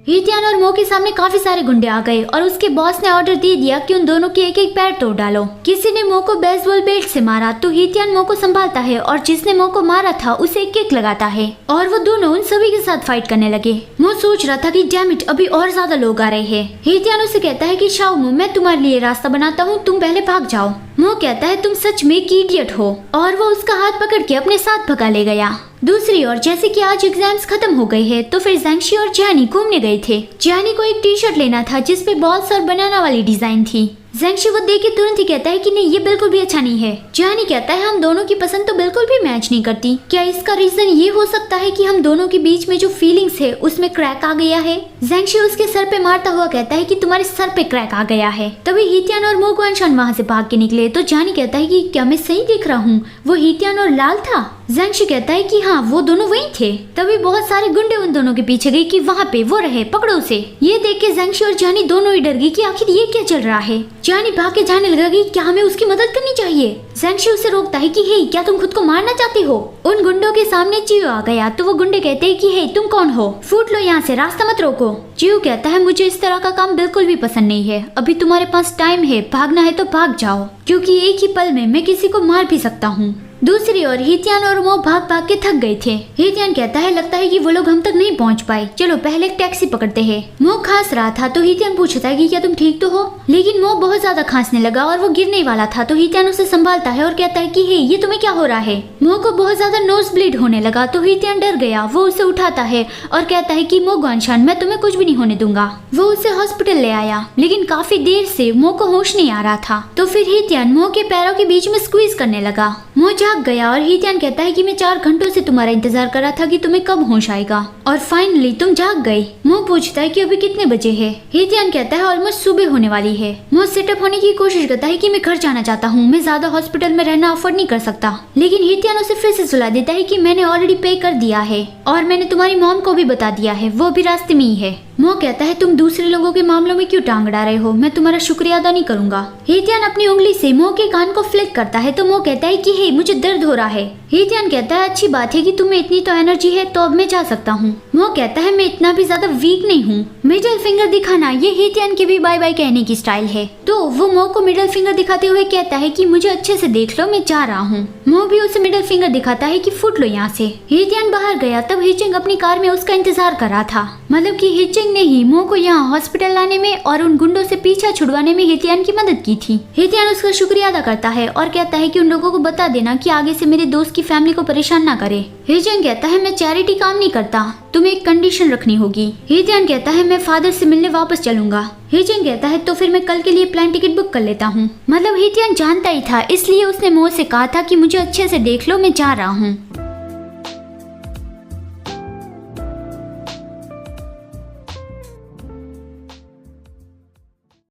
हितियान और मो के सामने काफी सारे गुंडे आ गए और उसके बॉस ने ऑर्डर दे दिया कि उन दोनों के एक एक पैर तोड़ डालो। किसी ने मो को बेसबॉल बेल्ट से मारा तो हितियान मो को संभालता है और जिसने मो को मारा था उसे एक किक लगाता है और वो दोनों उन सभी के साथ फाइट करने लगे। मो सोच रहा था कि डैम इट, अभी और ज्यादा लोग आ रहे हैं। हितियान उसे कहता है कि शाओमो, मैं तुम्हारे लिए रास्ता बनाता हूँ, तुम पहले भाग जाओ। मो कहता है तुम सच में एक इडियट हो और वो उसका हाथ पकड़ के अपने साथ भगा ले गया। दूसरी ओर जैसे कि आज एग्जाम्स खत्म हो गए हैं तो फिर ज़ैंक्षी और जैनी घूमने गए थे। जैनी को एक टी शर्ट लेना था जिसपे बॉल्स और बनाना वाली डिजाइन थी। ज़ैंक्षी वो देख के तुरंत ही कहता है कि नहीं, ये बिल्कुल भी अच्छा नहीं है। जैनी कहता है हम दोनों की पसंद तो बिल्कुल भी मैच नहीं करती। क्या इसका रीजन ये हो सकता है कि हम दोनों के बीच में जो फीलिंग्स है उसमें क्रैक आ गया है? ज़ैंक्षी उसके सर पे मारता हुआ कहता है कि तुम्हारे सर पे क्रैक आ गया है। तभी हितियान और मो गुआनशान वहाँ से भाग के निकले तो जैनी कहता है कि क्या मैं सही देख रहा हूँ, वो हितियान और लाल था? ज़ैंक्षी कहता है कि हाँ, वो दोनों वही थे। तभी बहुत सारे गुंडे उन दोनों के पीछे गए कि वहाँ पे वो रहे, पकड़ो उसे। ये देख के ज़ैंक्षी और जैनी दोनों ही डर गई कि आखिर ये क्या चल रहा है। जैनी भाग के जाने लगा कि क्या हमें उसकी मदद करनी चाहिए। ज़ैंक्षी उसे रोकता है कि हे, क्या तुम खुद को मारना चाहते हो? उन गुंडों के सामने चियो आ गया तो वो गुंडे कहते हैं कि हे, तुम कौन हो, फूट लो यहाँ से, रास्ता मत रोको। चियो कहता है मुझे इस तरह का काम बिल्कुल भी पसंद नहीं है, अभी तुम्हारे पास टाइम है, भागना है तो भाग जाओ, क्योंकि एक ही पल में मैं किसी को मार भी सकता हूँ। दूसरी ओर हितियान और मो भाग भाग के थक गए थे। हितियान कहता है लगता है कि वो लोग हम तक नहीं पहुंच पाए, चलो पहले एक टैक्सी पकड़ते हैं। मो खांस रहा था तो हितियान पूछता है कि क्या तुम ठीक तो हो, लेकिन मो बहुत ज्यादा खांसने लगा और वो गिरने वाला था तो हितियान उसे संभालता है और कहता है कि हे, ये तुम्हें क्या हो रहा है? मो को बहुत ज्यादा नोज ब्लीड होने लगा तो हितियान डर गया। वो उसे उठाता है और कहता है कि मो गुआनशान, मैं तुम्हें कुछ भी नहीं होने दूंगा। वो उसे हॉस्पिटल ले आया लेकिन काफी देर से मो को होश नहीं आ रहा था तो फिर हितियान मो के पैरों के बीच में स्क्वीज करने लगा। मो जाग गया और हितियान कहता है कि मैं 4 घंटों से तुम्हारा इंतजार कर रहा था कि तुम्हें कब होश आएगा और फाइनली तुम जाग गए। मो पूछता है कि अभी कितने बजे है? हितियान कहता है ऑलमोस्ट सुबह होने वाली है। मो सेटअप होने की कोशिश करता है कि मैं घर जाना चाहता हूँ, मैं ज्यादा हॉस्पिटल में रहना अफोर्ड नहीं कर सकता, लेकिन हितियान उसे फिर से सुला देता है कि मैंने ऑलरेडी पे कर दिया है और मैंने तुम्हारी मॉम को भी बता दिया है, वो भी रास्ते में ही है। मो कहता है तुम दूसरे लोगों के मामलों में क्यों टांग अड़ा रहे हो, मैं तुम्हारा शुक्रिया अदा नहीं करूंगा। हितियान अपनी उंगली से मो के कान को फ्लिक करता है तो मो कहता है कि हे, मुझे दर्द हो रहा है। हितियान कहता है अच्छी बात है कि तुम्हें इतनी तो एनर्जी है तो अब मैं जा सकता हूँ। मो कहता है मैं इतना भी ज्यादा वीक नहीं हूँ। मिडिल फिंगर दिखाना ये हितियान की भी बाय बाय कहने की स्टाइल है तो वो मो को मिडिल फिंगर दिखाते हुए कहता है कि मुझे अच्छे से देख लो, मैं जा रहा हूँ। मो भी उसे मिडिल फिंगर दिखाता है कि फुट लो यहाँ से। हितियान बाहर गया तब हिचिंग अपनी कार में उसका इंतजार कर रहा था, मतलब कि हिचिंग ने ही मो को यहाँ हॉस्पिटल लाने में और उन गुंडों से पीछा छुड़वाने में हितियान की मदद की थी। हितियान उसका शुक्रिया अदा करता है और कहता है कि उन लोगों को बता देना कि आगे से मेरे दोस्त की फैमिली को परेशान ना करे। हिचिंग कहता है मैं चैरिटी काम नहीं करता, तुम्हें एक कंडीशन रखनी होगी। हितियान कहता है मैं फादर से मिलने वापस चलूंगा। हिचिंग कहता है तो फिर मैं कल के लिए प्लेन टिकट बुक कर लेता हूँ। मतलब हितियान जानता ही था, इसलिए उसने मो से कहा था कि मुझे अच्छे से देख लो, मैं जा रहा हूँ।